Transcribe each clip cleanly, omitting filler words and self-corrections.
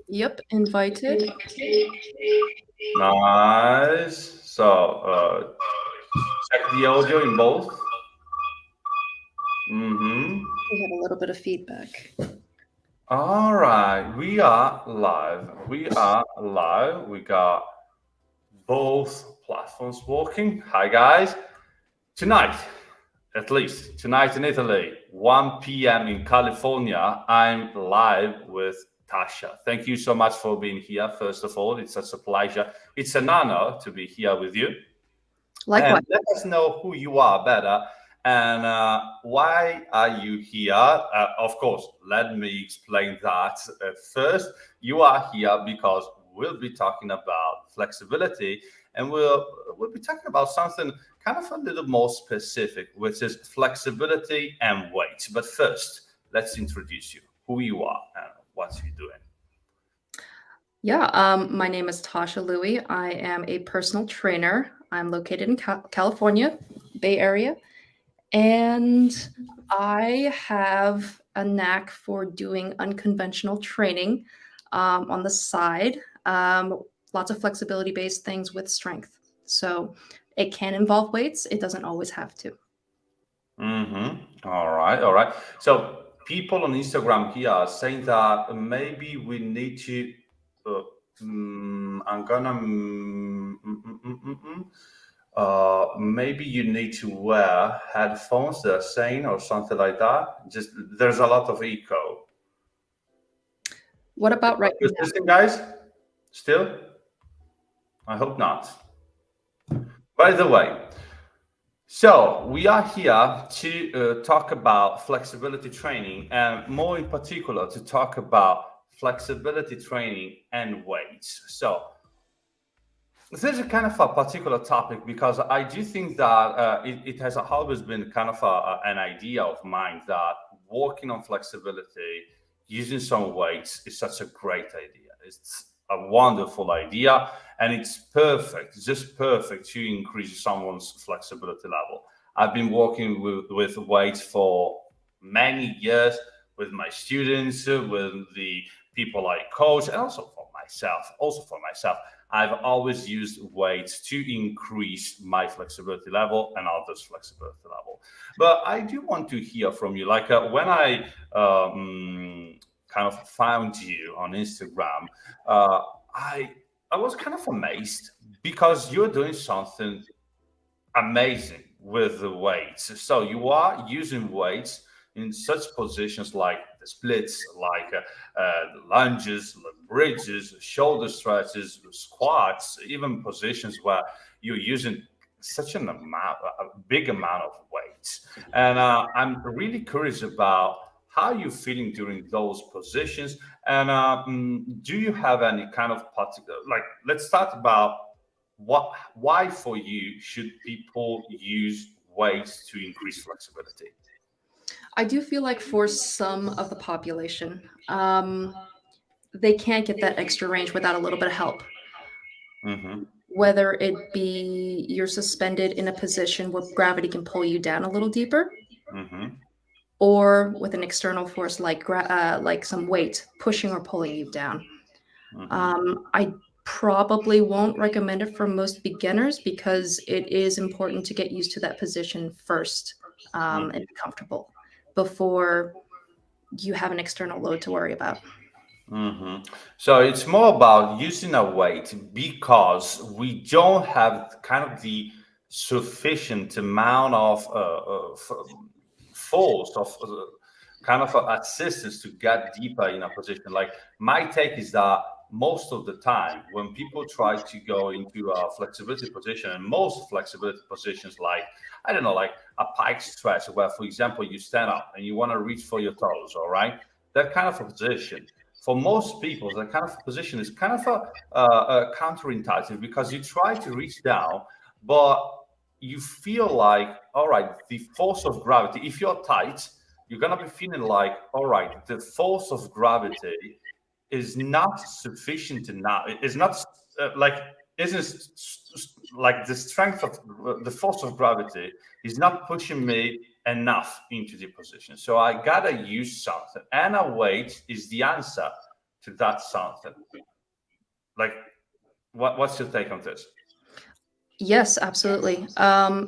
Yep, invited. Nice. Check the audio in both. Mm-hmm. We have a little bit of feedback. All right, we are live. We are live. We got both platforms working. Hi, guys. Tonight, at least tonight in Italy, 1 p.m. in California, I'm live with Tasha. Thank you so much for being here. First of all, it's such a pleasure. It's an honor to be here with you. Likewise. And let us know who you are better and why are you here. Of course, let me explain that first. You are here because we'll be talking about flexibility, and we'll be talking about something kind of a little more specific, which is flexibility and weight. But first, let's introduce you, who you are and what you're doing. Yeah, my name is Tasha Louie. I am a personal trainer. I'm located in California, Bay Area, and I have a knack for doing unconventional training on the side. Lots of flexibility based things with strength. So it can involve weights, it doesn't always have to. Mm-hmm. All right, all right. So people on Instagram here are saying that maybe we need to. Uh, I'm gonna. Maybe you need to wear headphones. They're saying or something like that. Just there's a lot of echo. What Is about right that now? persisting, guys? Still? I hope not. By the way, so we are here to talk about flexibility training, and more in particular to talk about flexibility training and weights. So this is a kind of a particular topic because I do think that it has always been kind of an idea of mine that working on flexibility using some weights is such a great idea. It's a wonderful idea and it's perfect, just perfect to increase someone's flexibility level. I've been working with weights for many years with my students, with the people I coach, and also for myself. I've always used weights to increase my flexibility level and others' flexibility level. But I do want to hear from you. Like when I kind of found you on Instagram, uh, I I was kind of amazed because you're doing something amazing with the weights. So you are using weights in such positions like the splits, like the lunges, the bridges, shoulder stretches, squats, even positions where you're using such a big amount of weights. And I'm really curious about how you're feeling during those positions. And do you have any kind of particular, like, let's start about why for you should people use weights to increase flexibility? I do feel like for some of the population, they can't get that extra range without a little bit of help. Mm-hmm. Whether it be you're suspended in a position where gravity can pull you down a little deeper, Mm-hmm. or with an external force like like some weight pushing or pulling you down. Mm-hmm. I probably won't recommend it for most beginners because it is important to get used to that position first and be comfortable before you have an external load to worry about. Mm-hmm. So it's more about using a weight because we don't have kind of the sufficient amount of force of kind of assistance to get deeper in a position. Like my take is that most of the time when people try to go into a flexibility position, and most flexibility positions, like I don't know, like a pike stretch, where for example you stand up and you want to reach for your toes, all right, that kind of a position for most people, that kind of position is kind of a counterintuitive because you try to reach down, but you feel like, all right, the force of gravity, if you're tight, you're going to be feeling like, all right, the force of gravity is not sufficient enough. It's not like, isn't like the strength of the force of gravity is not pushing me enough into the position. So I gotta use something, and a weight is the answer to that something. Like, what's your take on this? Yes, absolutely.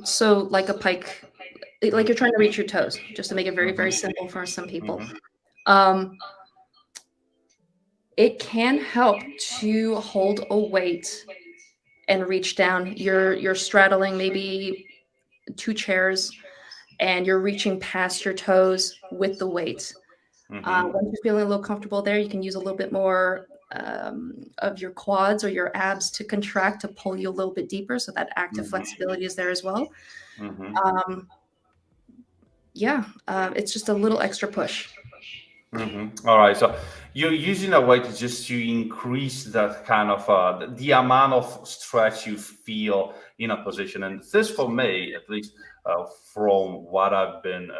So like a pike, like you're trying to reach your toes, just to make it very, very simple for some people. Mm-hmm. Um, it can help to hold a weight and reach down. You're straddling maybe two chairs, and you're reaching past your toes with the weight. Mm-hmm. Once you're feeling a little comfortable there, you can use a little bit more of your quads or your abs to contract to pull you a little bit deeper, so that active Mm-hmm. flexibility is there as well. Mm-hmm. Um, yeah, it's just a little extra push. Mm-hmm. All right. So you're using a way to just to increase that kind of the amount of stretch you feel in a position, and this, for me, at least, from what I've been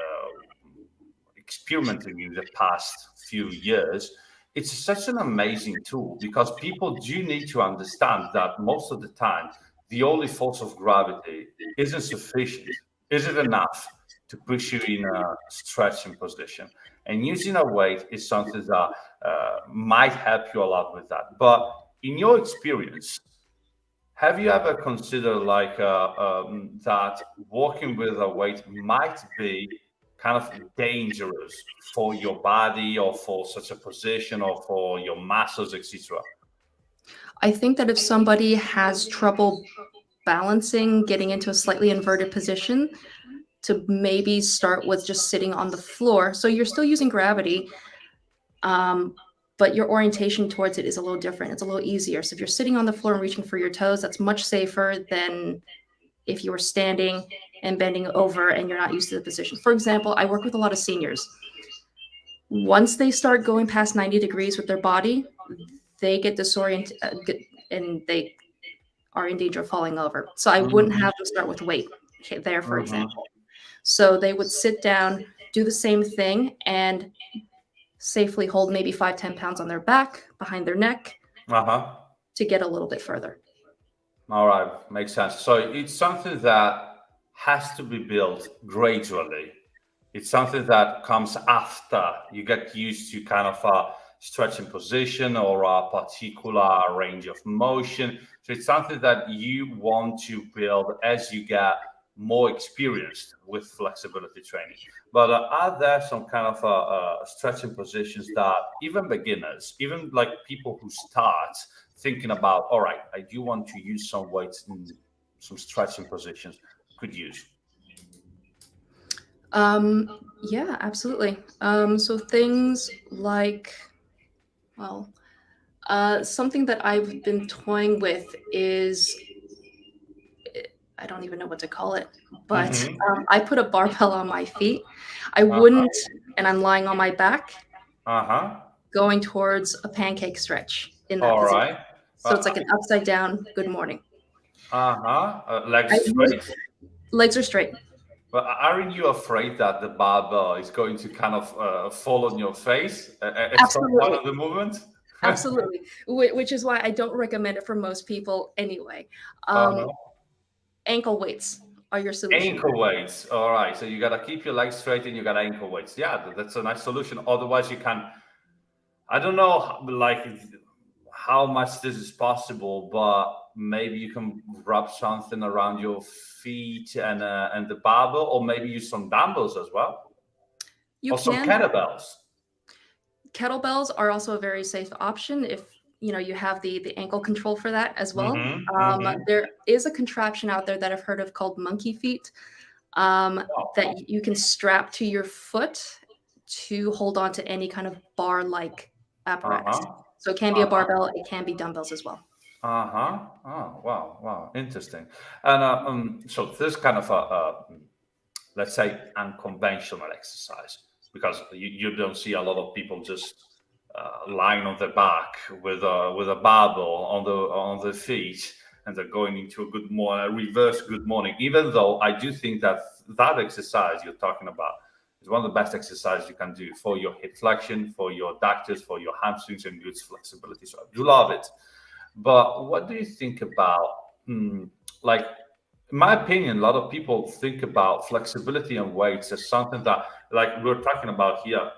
experimenting in the past few years, it's such an amazing tool because people do need to understand that most of the time, the only force of gravity isn't sufficient, isn't enough to push you in a stretching position. And using a weight is something that might help you a lot with that. But in your experience, have you ever considered like that walking with a weight might be kind of dangerous for your body or for such a position or for your muscles, etc.? I think that if somebody has trouble balancing, getting into a slightly inverted position, to maybe start with just sitting on the floor. So you're still using gravity, um, but your orientation towards it is a little different. It's a little easier. So if you're sitting on the floor and reaching for your toes, that's much safer than if you were standing and bending over and you're not used to the position. For example, I work with a lot of seniors. Once they start going past 90 degrees with their body, they get disoriented and they are in danger of falling over. So I wouldn't Hmm. have them start with weight there, for Hmm. example. So they would sit down, do the same thing, and safely hold maybe 5, 10 pounds on their back, behind their neck, Uh-huh. to get a little bit further. All right, makes sense. So it's something that has to be built gradually. It's something that comes after you get used to kind of a stretching position or a particular range of motion. So it's something that you want to build as you get more experienced with flexibility training. But are there some kind of stretching positions that even beginners, even like people who start thinking about, all right, I do want to use some weights in some stretching positions, could use? Yeah, absolutely. So things like, well, something that I've been toying with is, I don't even know what to call it, but Mm-hmm. I put a barbell on my feet. I Uh-huh. wouldn't, and I'm lying on my back, Uh-huh. going towards a pancake stretch in that All position. right. So it's like an upside down good morning. Uh-huh. Legs I use, straight. legs are straight. But aren't you afraid that the barbell is going to kind of fall on your face at some point Absolutely. of the movement? Absolutely. Which is why I don't recommend it for most people anyway. Um, Uh-huh. ankle weights are your solution there. Ankle weights. All right. So you gotta keep your legs straight and you got ankle weights. Yeah, that's a nice solution. Otherwise, you can. I don't know, like how much this is possible, but maybe you can wrap something around your feet and the barbell, or maybe use some dumbbells as well, You or some can. kettlebells. Kettlebells are also a very safe option if you have the ankle control for that as well. Mm-hmm. Mm-hmm. There is a contraption out there that I've heard of called monkey feet, um, Oh, that you can strap to your foot to hold on to any kind of bar-like apparatus. uh-huh. So it can be a Uh-huh. barbell, it can be dumbbells as well. Uh-huh. Oh, wow, wow, interesting. And so this kind of let's say unconventional exercise, because you don't see a lot of people just lying on their back with a barbell on the feet, and they're going into a good morning, reverse good morning. Even though I do think that that exercise you're talking about is one of the best exercises you can do for your hip flexion, for your adductors, for your hamstrings and glutes flexibility. So I do love it. But what do you think about like in my opinion, a lot of people think about flexibility and weights as something that, like we're talking about here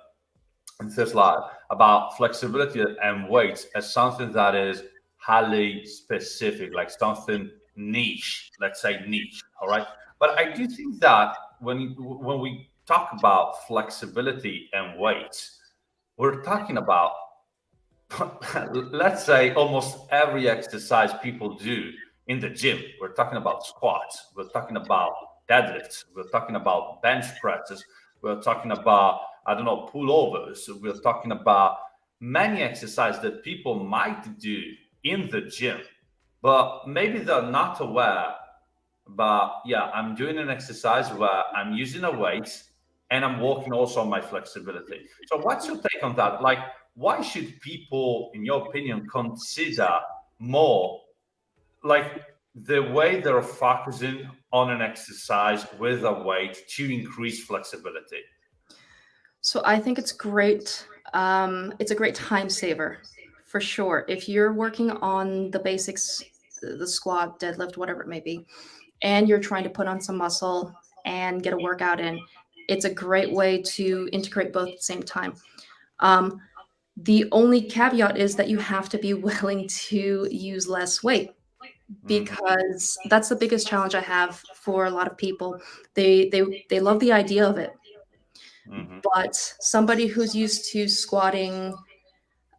in this live, about flexibility and weights as something that is highly specific, like something niche, let's say niche, all right? But I do think that when we talk about flexibility and weights, we're talking about let's say almost every exercise people do in the gym. We're talking about squats, we're talking about deadlifts, we're talking about bench presses, we're talking about, I don't know, pullovers, we're talking about many exercises that people might do in the gym, but maybe they're not aware. But yeah, I'm doing an exercise where I'm using a weight and I'm working also on my flexibility. So, what's your take on that? Like, why should people, in your opinion, consider more like the way they're focusing on an exercise with a weight to increase flexibility? So I think it's great. It's a great time saver for sure. If you're working on the basics, the squat, deadlift, whatever it may be, and you're trying to put on some muscle and get a workout in, it's a great way to integrate both at the same time. Um, the only caveat is that you have to be willing to use less weight, Hmm. because that's the biggest challenge I have for a lot of people. They love the idea of it, Hmm. but somebody who's used to squatting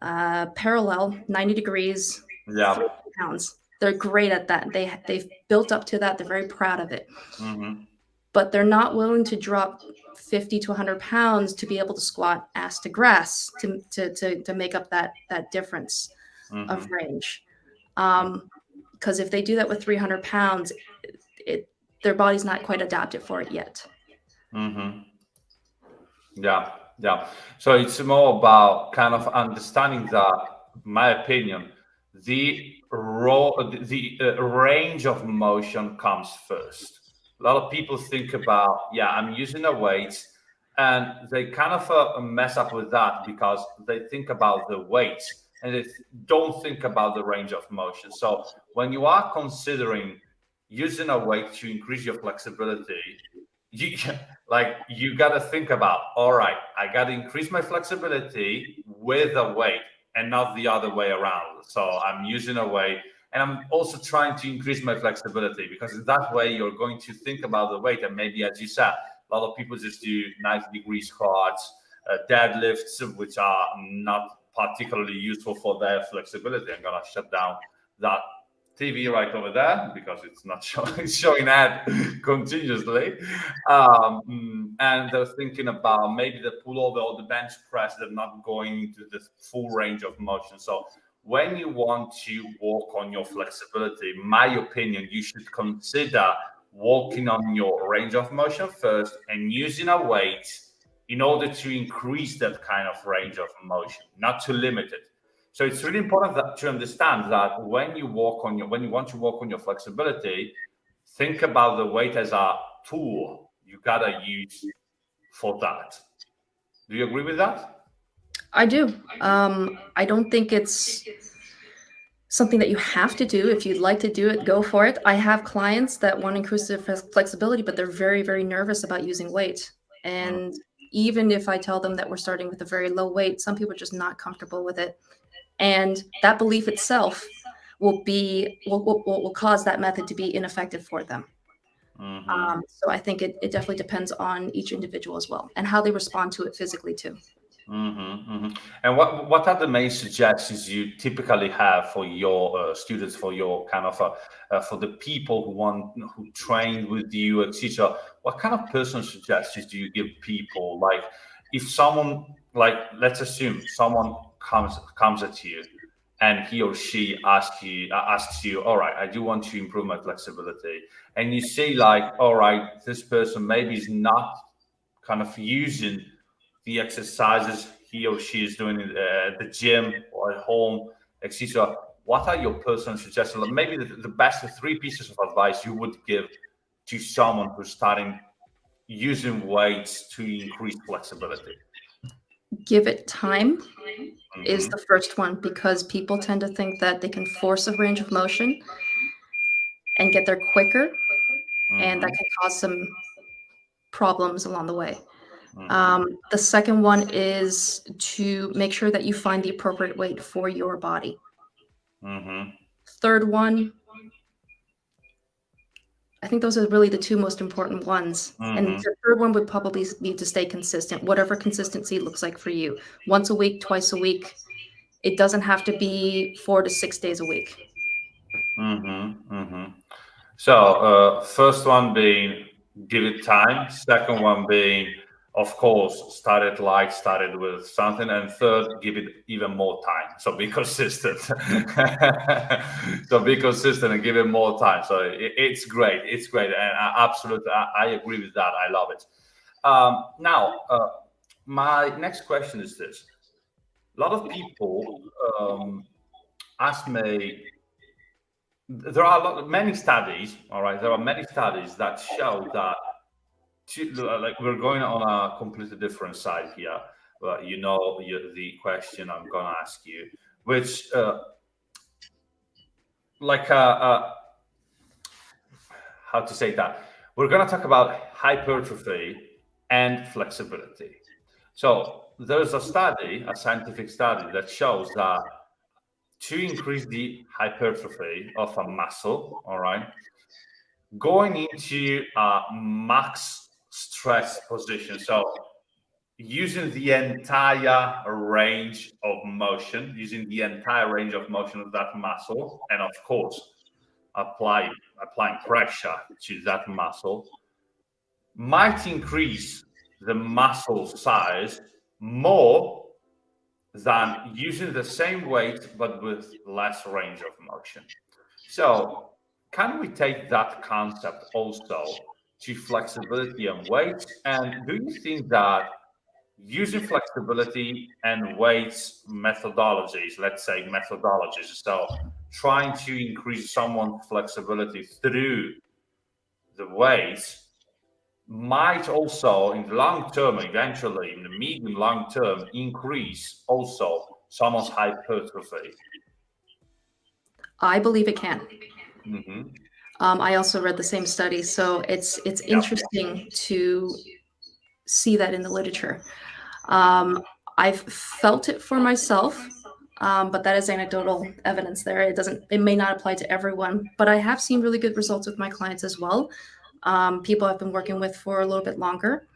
parallel 90 degrees, Yeah. 3 pounds, they're great at that. They've built up to that. They're very proud of it, Hmm. but they're not willing to drop 50 to 100 pounds to be able to squat ass to grass to make up that difference of Hmm. range. Because if they do that with 300 pounds, it their body's not quite adapted for it yet. Hmm. Yeah, yeah. So it's more about kind of understanding that, my opinion, the range of motion comes first. A lot of people think about, yeah, I'm using a weight, and they kind of mess up with that because they think about the weight and don't think about the range of motion. So when you are considering using a weight to increase your flexibility, you like you got to think about, all right, I got to increase my flexibility with a weight and not the other way around. So I'm using a weight and I'm also trying to increase my flexibility, because in that way you're going to think about the weight. And maybe, as you said, a lot of people just do 90-degree squats, deadlifts, which are not particularly useful for their flexibility. I'm gonna shut down that TV right over there because it's not showing, it's showing ad continuously. And they're thinking about maybe the pullover or the bench press. They're not going into the full range of motion. So when you want to work on your flexibility, my opinion, you should consider working on your range of motion first and using a weight in order to increase that kind of range of motion, not to limit it. So it's really important to understand that when you when you want to work on your flexibility, think about the weight as a tool you gotta use for that. Do you agree with that? I do. I don't think it's something that you have to do. If you'd like to do it, go for it. I have clients that want to increase their flexibility, but they're very, very nervous about using weight. Mm, And even if I tell them that we're starting with a very low weight, some people are just not comfortable with it. And that belief itself will cause that method to be ineffective for them. mhm. So I think it definitely depends on each individual as well, and how they respond to it physically too. And what are the main suggestions you typically have for your students, for your kind of for the people who train with you, etc.? What kind of personal suggestions do you give people? Like, if someone, like, let's assume someone comes at you, and he or she asks you, all right, I do want to improve my flexibility, and you say like, all right, this person maybe is not kind of using the exercises he or she is doing at the gym or at home, etc. What are your personal suggestions? Like, maybe the best three pieces of advice you would give to someone who's starting using weights to increase flexibility? Give it time is Hmm. the first one, because people tend to think that they can force a range of motion and get there quicker. and that Mm-hmm. can cause some problems along the way. Mm-hmm. The second one is to make sure that you find the appropriate weight for your body. Mm-hmm. Third one, I think those are really the two most important ones. And Mm-hmm. the third one would probably be to stay consistent, whatever consistency looks like for you. Once a week, twice a week. It doesn't have to be 4 to 6 days a week. Mm-hmm. Mm-hmm. So, first one being give it time. Second one being, of course, start it with something. And third, give it even more time. So be consistent. So be consistent and give it more time. So it's great. It's great. And absolutely, I agree with that. I love it. Now, my next question is this. A lot of people ask me, there are many studies, all right, there are many studies that show that like we're going on a completely different side here, but the question I'm going to ask you, which like how to say that, we're going to talk about hypertrophy and flexibility. So there's a scientific study that shows that to increase the hypertrophy of a muscle, all right, going into a max stress position. So using the entire range of motion, using the entire range of motion of that muscle, and of course, applying pressure to that muscle might increase the muscle size more than using the same weight but with less range of motion. So, can we take that concept also to flexibility and weight? And do you think that using flexibility and weights methodologies, let's say methodologies, so trying to increase someone's flexibility through the weights might also in the long term, eventually in the medium long term, increase also someone's hypertrophy? I believe it can. Mm-hmm. I also read the same study, so it's Yep. interesting to see that in the literature. Um, I've felt it for myself, but that is anecdotal evidence there. It may not apply to everyone, but I have seen really good results with my clients as well. People I've been working with for a little bit longer.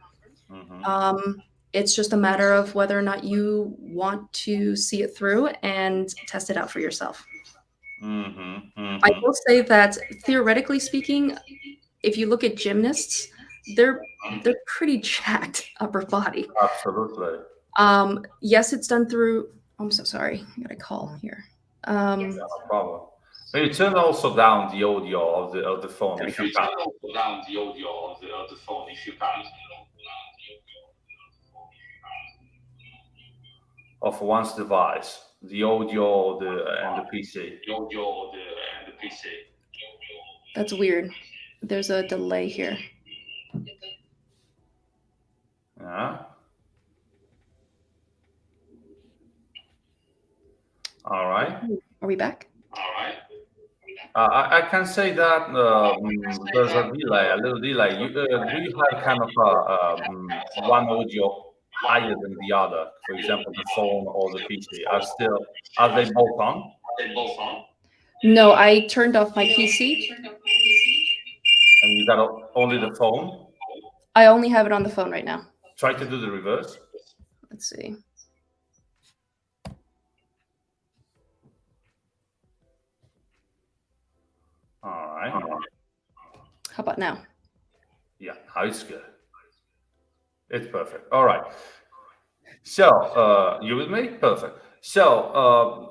Mm-hmm. It's just a matter of whether or not you want to see it through and test it out for yourself. Mm-hmm. I Mm-hmm. will say that theoretically speaking, if you look at gymnasts, they're they're pretty jacked upper body. Absolutely. Yes, it's done through. I'm so sorry. I got a call here. Yeah, no problem. Maybe turn also down the audio of the phone There we if go. you can. Down the audio of the phone if you can. Of one's device, the audio, and the PC. The audio, and the PC. That's weird. There's a delay here. Yeah. All right. Are we back? All right. I can say that there's a delay, a little delay. Do you have kind of one audio higher than the other? For example, the phone or the PC are they both on? They both on. No, I turned off my PC. And you got only the phone. I only have it on the phone right now. Try to do the reverse. Let's see. All right. How about now? Yeah, now it's good. It's perfect. All right. So, you with me? Perfect. So,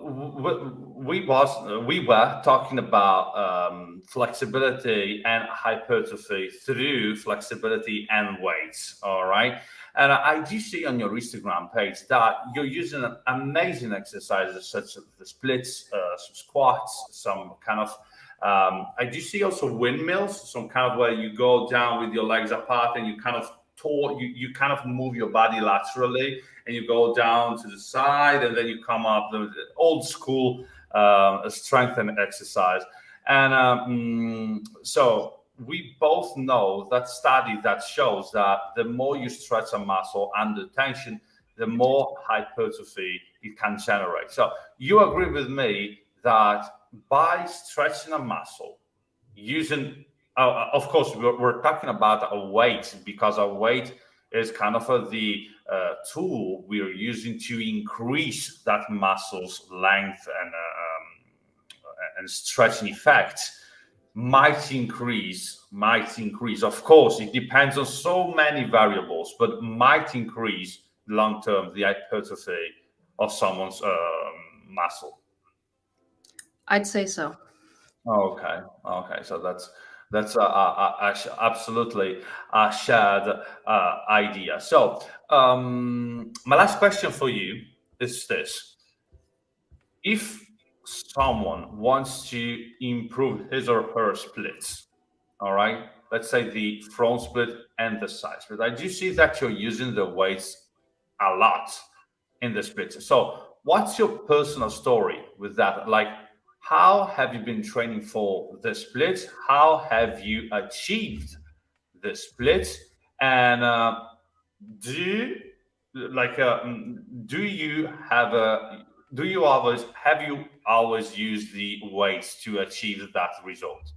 we were talking about flexibility and hypertrophy through flexibility and weights. All right. And I do see on your Instagram page that you're using amazing exercises such as the splits, some squats, some kind of. I do see also windmills, some kind of where you go down with your legs apart and you kind of you kind of move your body laterally and you go down to the side and then you come up, the old school strength and exercise. And so we both know that study that shows that the more you stretch a muscle under tension, the more hypertrophy it can generate. So you agree with me that by stretching a muscle, using, of course, we're talking about a weight, because a weight is kind of the tool we're using to increase that muscle's length and stretching effect, might increase. Of course, it depends on so many variables, but might increase long term the hypertrophy of someone's muscle. I'd say so. Okay, okay, so that's absolutely a shared idea. So, my last question for you is this: if someone wants to improve his or her splits, all right, let's say the front split and the side split, I do see that you're using the weights a lot in the splits. So, what's your personal story with that? Like, how have you been training for the splits? How have you achieved the splits? And do like do you have a do you always have you always used the weights to achieve that result?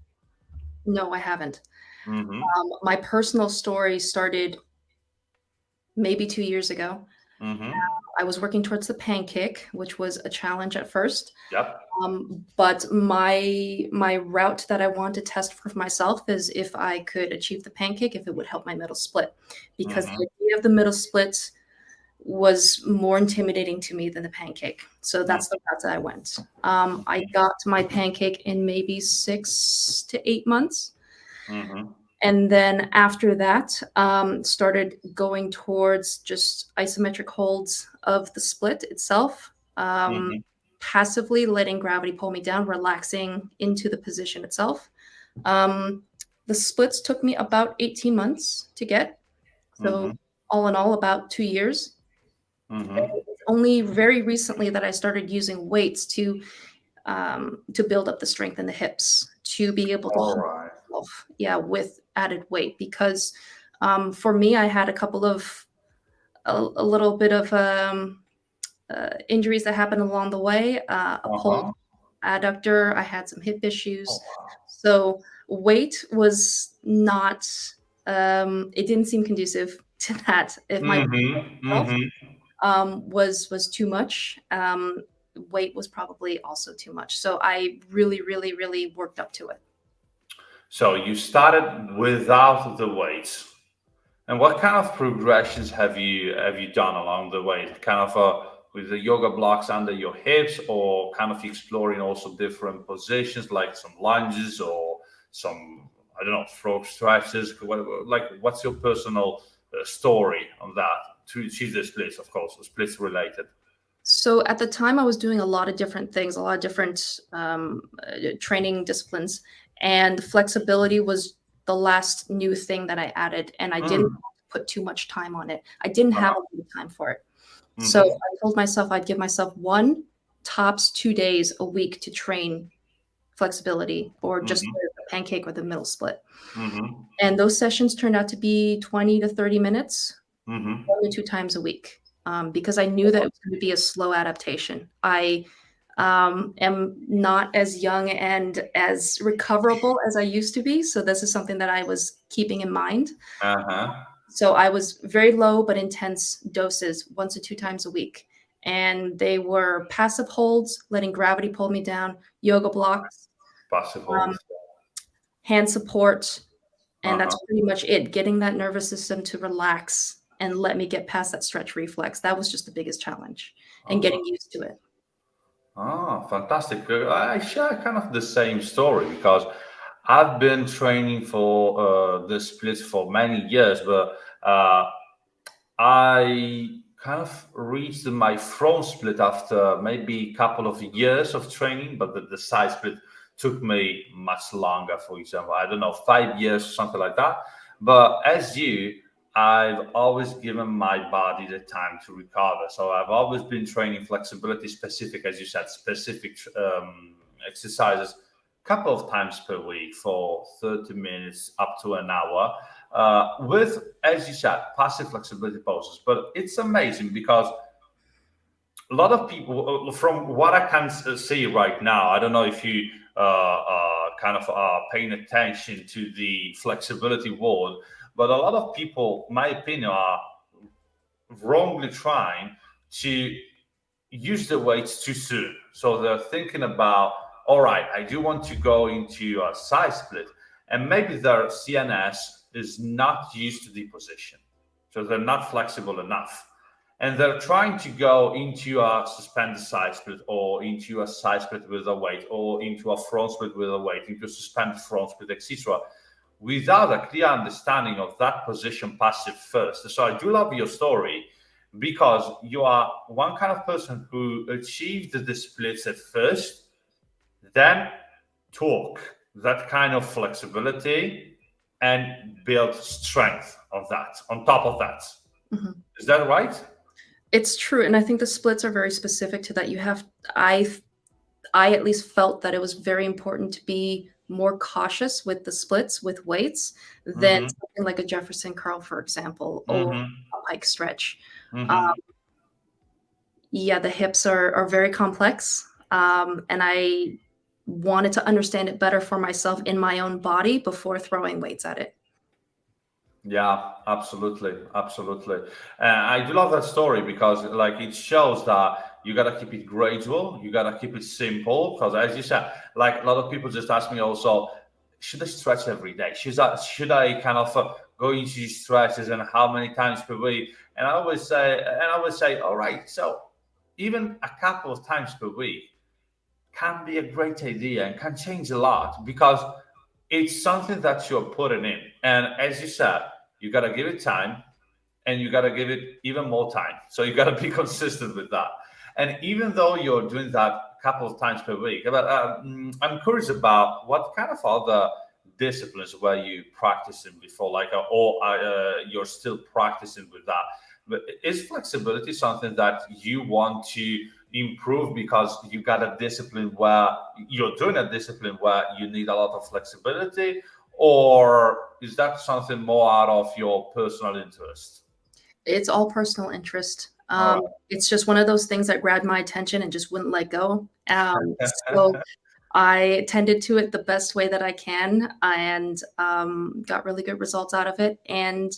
No, I haven't. Mm-hmm. My personal story started maybe 2 years ago. Mm-hmm. I was working towards the pancake, which was a challenge at first. Yep. But my route that I want to test for myself is if I could achieve the pancake, if it would help my middle split, because Mm-hmm. the idea of the middle split was more intimidating to me than the pancake. So that's the route that I went. I got my pancake in maybe 6 to 8 months. Mm-hmm. And then after that, started going towards just isometric holds of the split itself, Mm-hmm. passively letting gravity pull me down, relaxing into the position itself. Um, the splits took me about 18 months to get. Mm-hmm. So, all in all, about 2 years. Mm-hmm. It's only very recently that I started using weights to build up the strength in the hips to be able to All hold right. myself, yeah, with added weight. Because for me, I had a little bit of injuries that happened along the way. A pulled Uh-huh. adductor. I had some hip Oh, issues, wow. so weight was not. It didn't seem conducive to that. If my Mm-hmm. health Mm-hmm. was too much. Weight was probably also too much. So I really, really, really worked up to it. So you started without the weights. And what kind of progressions have you done along the way? Kind of with the yoga blocks under your hips, or kind of exploring also different positions like some lunges or some, I don't know, frog stretches. Like, what's your personal story on that to achieve the splits? Of course, the splits related. So at the time, I was doing a lot of different things, a lot of different training disciplines, and flexibility was the last new thing that I added, and I didn't Mm. put too much time on it. I didn't have a Uh-huh. lot of time for it. So Mm-hmm. I told myself I'd give myself one, tops 2 days a week to train flexibility or just Mm-hmm. the pancake or the middle split. Mm-hmm. And those sessions turned out to be 20 to 30 minutes, Mm-hmm. 1 to 2 times a week, because I knew that it was going to be a slow adaptation. I am not as young and as recoverable as I used to be. So this is something that I was keeping in mind. Uh-huh. So I was very low but intense doses, 1 to 2 times a week. And they were passive holds, letting gravity pull me down, yoga blocks, Passive um, hold. hand support, and that's Uh-huh. pretty much it. Getting that nervous system to relax and let me get past that stretch reflex. That was just the biggest challenge and Uh-huh. getting used to it. Ah, fantastic. I share kind of the same story because I've been training for the splits for many years, but I kind of reached my front split after maybe a couple of years of training, but the side split took me much longer. For example, I don't know, 5 years or something like that. But as you, I've always given my body the time to recover. So I've always been training flexibility specific, as you said, specific exercises couple of times per week for 30 minutes up to an hour with, as you said, passive flexibility poses. But it's amazing because a lot of people, from what I can see right now, I don't know if you kind of are paying attention to the flexibility world, but a lot of people, my opinion, are wrongly trying to use the weights too soon. So they're thinking about, all right, I do want to go into a side split, and maybe their CNS is not used to the position. So they're not flexible enough. And they're trying to go into a suspended side split or into a side split with a weight or into a front split with a weight, into a suspended front split, etc., without a clear understanding of that position passive first. So I do love your story because you are one kind of person who achieved the splits at first, then took that kind of flexibility and built strength of that on top of that. Mhm. Is that right? It's true, and I think the splits are very specific to that. You have I at least felt that it was very important to be more cautious with the splits with weights than Mm-hmm. something like a Jefferson curl, for example, or Mm-hmm. a pike stretch. Um, Mm-hmm. yeah, the hips are very complex, and I wanted to understand it better for myself in my own body before throwing weights at it. Yeah, absolutely, absolutely. I do love that story because, like, it shows that you gotta keep it gradual, you gotta keep it simple. Because, as you said, like a lot of people just ask me also, should I stretch every day? Should I kind of go into stretches and how many times per week? And I always say, all right, so even a couple of times per week can be a great idea and can change a lot because it's something that you're putting in. And as you said, you got to give it time and you got to give it even more time. So you got to be consistent with that. And even though you're doing that a couple of times per week, but I'm curious about what kind of other disciplines were you practicing before, like, or you're still practicing with that. But is flexibility something that you want to improve because you got a discipline where you're doing a discipline where you need a lot of flexibility, or is that something more out of your personal interest? It's all personal interest. All It's just one of those things that grabbed my attention and just wouldn't let go. So right. I tended to it the best way that I can and got really good results out of it. And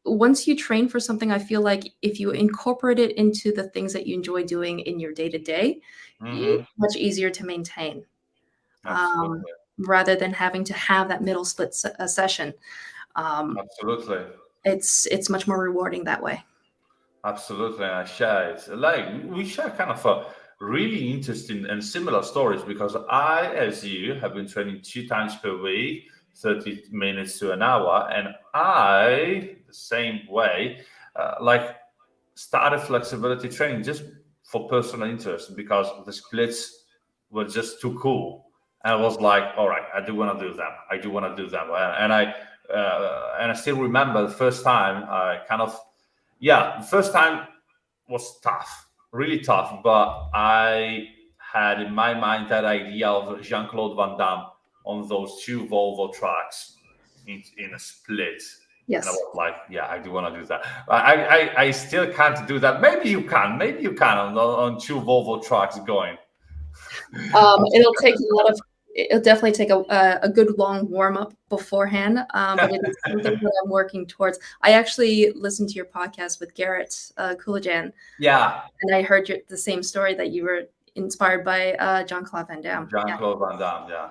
once you train for something, I feel like if you incorporate it into the things that you enjoy doing in your day to day, Hmm. it's much easier to maintain um, Absolutely. rather than having to have that middle split session. Um, Absolutely. it's much more rewarding that way. Absolutely, I share it. Like we share kind of a really interesting and similar stories because I, as you, have been training 2 times per week, 30 minutes to an hour, and I, the same way, like started flexibility training just for personal interest because the splits were just too cool. And I was like, all right, I do want to do them. I do want to do them. And I still remember the first time I kind of, yeah, the first time was tough, really tough. But I had in my mind that idea of Jean-Claude Van Damme on those two Volvo tracks in a split. And I Yes. was like, yeah, I do want to do that. I still can't do that. Maybe you can. Maybe you can on two Volvo trucks going. It'll take a lot of. It'll definitely take a good long warm up beforehand, but it is something that I'm working towards. I actually listened to your podcast with Garrett Coolijan, Yeah, and I heard the same story that you were inspired by John Claude Van Damme. Yeah. Jean-Claude Van Damme. Yeah.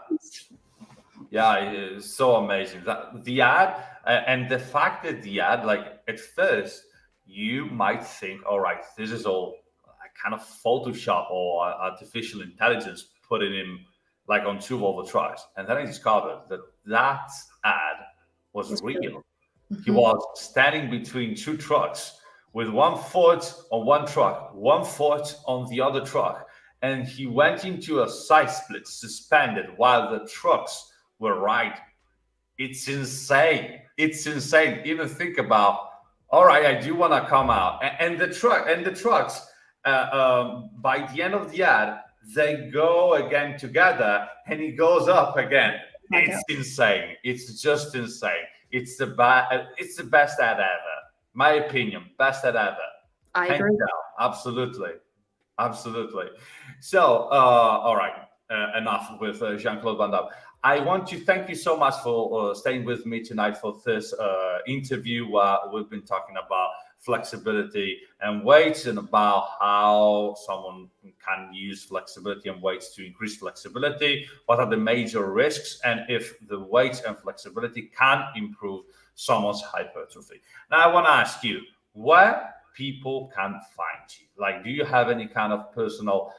Yeah, it's so amazing that the ad and the fact that the ad, like at first, you might think, all right, this is all a kind of Photoshop or artificial intelligence putting him like on two Volvo trucks, and then I discovered that that ad was It's great. real. He Mhm. was standing between two trucks with one foot on one truck, one foot on the other truck. And he went into a side split suspended while the trucks were right. It's insane. It's insane. Even think about, all right, I do want to come out. And the trucks, by the end of the ad, they go again together and he goes up again. My It's God, insane. It's just insane. It's the best ad ever. My opinion, best ad ever. I Hands agree. down. Absolutely. Absolutely. So, all right, enough with Jean-Claude Van Damme. I want to thank you so much for staying with me tonight for this interview. We've been talking about flexibility and weights and about how someone can use flexibility and weights to increase flexibility. What are the major risks, and if the weights and flexibility can improve someone's hypertrophy. Now, I want to ask you, where people can find you? Like, do you have any kind of personal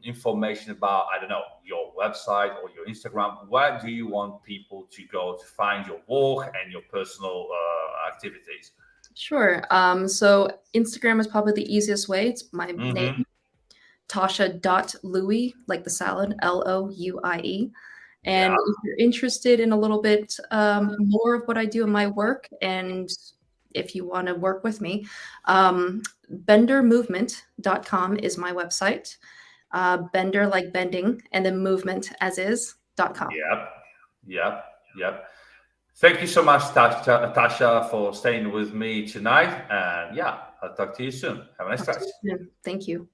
information about, I don't know, your website or your Instagram? Where do you want people to go to find your work and your personal activities? Sure. So Instagram is probably the easiest way. It's my name, Mm-hmm. Tasha.Louie, like the salad, Louie. Yeah. And if you're interested in a little bit more of what I do in my work, and if you want to work with me, bendermovement.com is my website. Bender like bending, and then movement as is.com. Yep. Yep. Yep. Thank you so much, Tasha, for staying with me tonight. And yeah, I'll talk to you soon. Have a nice Talk to day. you soon. Thank you.